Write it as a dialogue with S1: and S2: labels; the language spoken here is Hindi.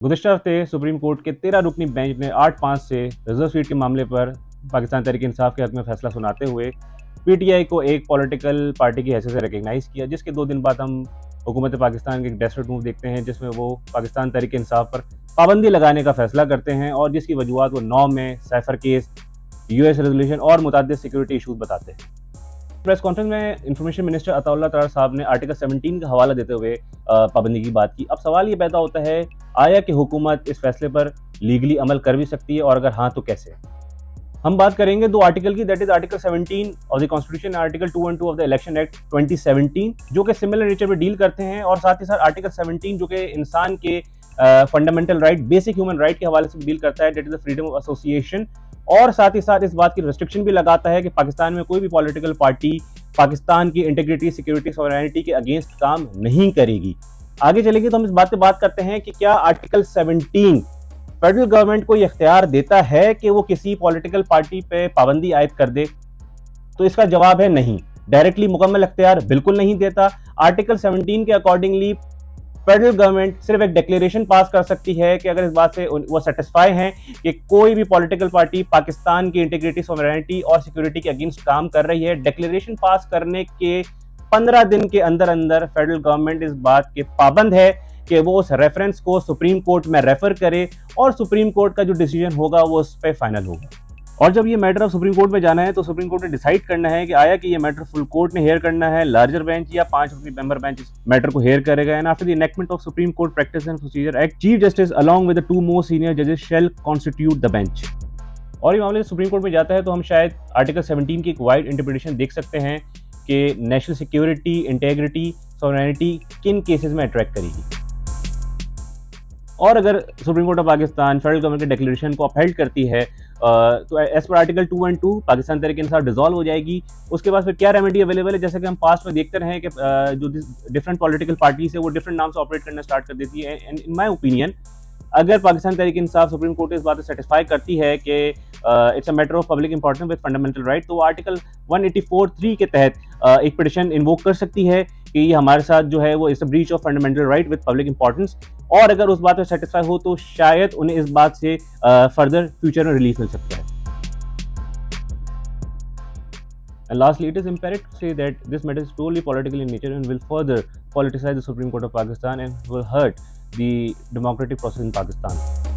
S1: गुज़िश्ता हफ्ते सुप्रीम कोर्ट के 13 रुकनी बेंच ने 8-5 से रिजर्व सीट के मामले पर पाकिस्तान तहरीक इंसाफ के हक में फैसला सुनाते हुए पीटीआई को एक पॉलिटिकल पार्टी की हैसियत से रिकग्नाइज़ किया, जिसके 2 दिन बाद हम हुकूमत पाकिस्तान के एक डेस्परेट मूव देखते हैं जिसमें वो पाकिस्तान तहरीक इंसाफ पर पाबंदी लगाने का फैसला करते हैं और जिसकी वजूहत वो 9 में साइफर केस, यूएस रेजोल्यूशन और मुतअद्दिद सिक्योरिटी इशूज़ बताते हैं। प्रेस कॉन्फ्रेंस में इंफॉर्मेशन मिनिस्टर अताउल्लाह तरार साहब ने आर्टिकल 17 का हवाला देते हुए पाबंदी की बात की। अब सवाल ये पैदा होता है, आया कि हुकूमत इस फैसले पर लीगली अमल कर भी सकती है और अगर हाँ तो कैसे? हम बात करेंगे 2 आर्टिकल की, that is article 17 of the constitution, article 212 of the election act 2017 जो कि सिमिलर नेचर पे डील करते हैं, और साथ ही साथ आर्टिकल 17 जो कि इंसान के fundamental right, basic human right के हवाले से डील करता है, that is the freedom of association, और साथ ही साथ इस बात की रिस्ट्रिक्शन भी लगाता है कि पाकिस्तान में कोई भी पॉलिटिकल पार्टी पाकिस्तान की इंटीग्रिटी, सिक्योरिटी, सॉवरेनिटी के अगेंस्ट काम नहीं करेगी। आगे चलेंगे तो हम इस बात पे बात करते हैं कि क्या आर्टिकल 17 फेडरल गवर्नमेंट को यह इख्तियार देता है कि वो किसी पॉलिटिकल पार्टी पे पाबंदी आयद कर दे? तो इसका जवाब है नहीं। डायरेक्टली मुकम्मल इख्तियार बिल्कुल नहीं देता। आर्टिकल 17 के अकॉर्डिंगली फेडरल गवर्नमेंट सिर्फ एक डिक्लेरेशन पास कर सकती है कि अगर इस बात से वो सेटिस्फाई हैं कि कोई भी पॉलिटिकल पार्टी पाकिस्तान की इंटीग्रिटी, सॉवरेनिटी और सिक्योरिटी के अगेंस्ट काम कर रही है, डिक्लेरेशन पास करने के 15 दिन के अंदर अंदर फेडरल गवर्नमेंट इस बात के पाबंद है कि वो उस रेफरेंस को सुप्रीम कोर्ट में रेफर करे और सुप्रीम कोर्ट का जो डिसीजन होगा वो उस पर फाइनल होगा। और जब ये मैटर अब सुप्रीम कोर्ट में जाना है तो सुप्रीम कोर्ट ने डिसाइड करना है कि आया कि ये मैटर फुल कोर्ट ने हेयर करना है, लार्जर बेंच या 5 मेंबर बेंच इस मैटर को हेयर करेगा। And after the enactment of supreme court practice and procedure act, chief justice along with the 2 most senior जजेस शैल कॉन्स्टिट्यूट द बेंच। और ये मामले सुप्रीम कोर्ट में जाता है तो हम शायद आर्टिकल 17 की एक वाइड इंटरप्रिटेशन देख सकते हैं कि नेशनल सिक्योरिटी, इंटेग्रिटी, सॉवरेनिटी किन केसेस में अट्रैक्ट करेगी। और अगर supreme court of Pakistan federal government के डिक्लेरेशन को अपहेल्ड करती है तो as per article 212 Pakistan Tehreek Insaf dissolve हो जाएगी। उसके बाद फिर क्या रेमेडी अवेलेबल है? जैसे कि हम पास्ट में देखते रहे कि जो डिफरेंट पॉलिटिकल पार्टीज है वो डिफरेंट नाम से ऑपरेट करना स्टार्ट कर देती है। एंड इन माय ओपिनियन, अगर पाकिस्तान तहरीक इंसाफ सुप्रीम कोर्ट इस बात से सेटिस्फाई करती है कि it's a matter of public importance with fundamental right, तो वो आर्टिकल 184(3) के तहत एक पिटिशन इन्वोक कर सकती है कि ये हमारे साथ जो है वो it's a breach of fundamental right with public importance, और अगर उस बात पर सेटिस्फाई हो तो शायद उन्हें इस बात से फर्दर फ्यूचर में रिलीफ मिल सकता है। And lastly, it is imperative to say that this matter is purely political in nature and will further politicize the Supreme Court of Pakistan and will hurt the democratic process in Pakistan.